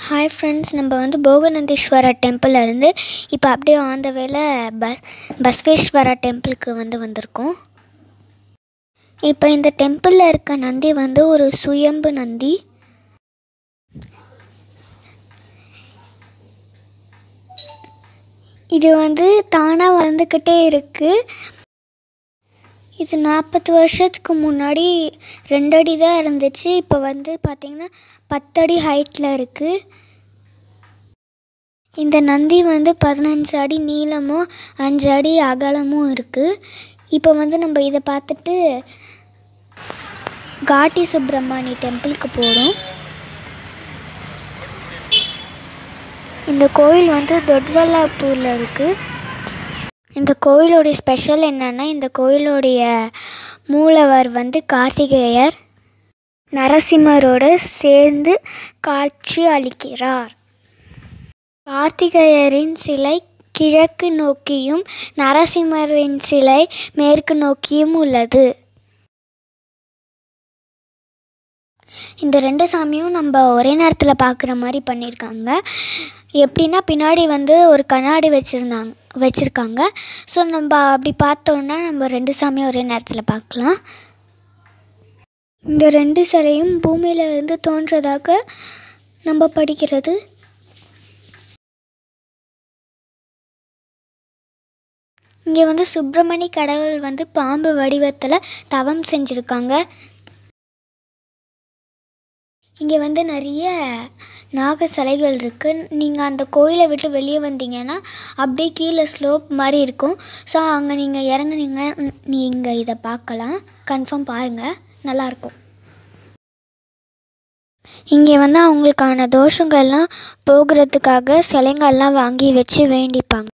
Hi friends, நம்ம வந்து போகநந்தீஸ்வரா temple இருந்து இப்போ அப்படியே ஆன் த வேல பஸ்வேஸ்வரா டெம்பிளுக்கு வந்திருக்கோம். இப்போ இந்த டெம்பிளில் இருக்க நந்தி வந்து ஒரு சுயம்பு நந்தி. இது வந்து தானாக வளர்ந்துக்கிட்டே இருக்குது. இது 40 வருஷத்துக்கு முன்னாடி 2 அடி தான் இருந்துச்சு. இப்போ வந்து பார்த்திங்கன்னா 10 அடி ஹைட்டில் இருக்குது. இந்த நந்தி வந்து 15 அடி நீளமும் 5 அடி அகலமும் இருக்குது. இப்போ வந்து நம்ம இதை பார்த்துட்டு காட்டி சுப்பிரமணி டெம்பிளுக்கு போகிறோம். இந்த கோயில் வந்து தொட்வல்லாப்பூரில் இருக்குது. இந்த கோயிலோடைய ஸ்பெஷல் என்னென்னா, இந்த கோயிலோடைய மூலவர் வந்து கார்த்திகேயர் நரசிம்மரோடு சேர்ந்து காட்சி அளிக்கிறார். கார்த்திகேயரின் சிலை கிழக்கு நோக்கியும் நரசிம்மரின் சிலை மேற்கு நோக்கியும் உள்ளது. இந்த 2 சாமியும் நம்ம ஒரே நேரத்தில் பார்க்குற மாதிரி பண்ணியிருக்காங்க. எப்படின்னா, பின்னாடி வந்து ஒரு கண்ணாடி வச்சுருக்காங்க. ஸோ நம்ம அப்படி பார்த்தோன்னா நம்ம 2 சாமியும் ஒரே நேரத்தில் பார்க்கலாம். இந்த 2 சிலையும் பூமியிலிருந்து தோன்றதாக நம்ம படிக்கிறது. இங்கே வந்து சுப்பிரமணி கடவுள் வந்து பாம்பு வடிவத்தில் தவம் செஞ்சுருக்காங்க. இங்கே வந்து நிறைய நாக சிலைகள் இருக்குது. நீங்கள் அந்த கோயிலை விட்டு வெளியே வந்தீங்கன்னா அப்படியே கீழே ஸ்லோப் மாதிரி இருக்கும். ஸோ அங்கே நீங்கள் இறங்குனீங்க, நீங்கள் இதை பார்க்கலாம். கன்ஃபார்ம் பாருங்கள், நல்லாயிருக்கும். இங்கே வந்து அவங்களுக்கான தோஷங்கள்லாம் போகிறதுக்காக சிலைங்கள்லாம் வாங்கி வச்சு வேண்டிப்பாங்க.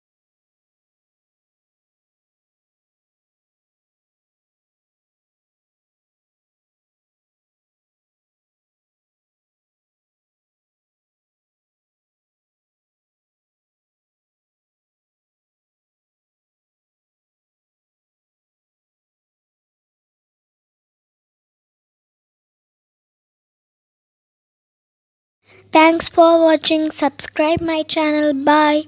Thanks for watching. Subscribe my channel. Bye.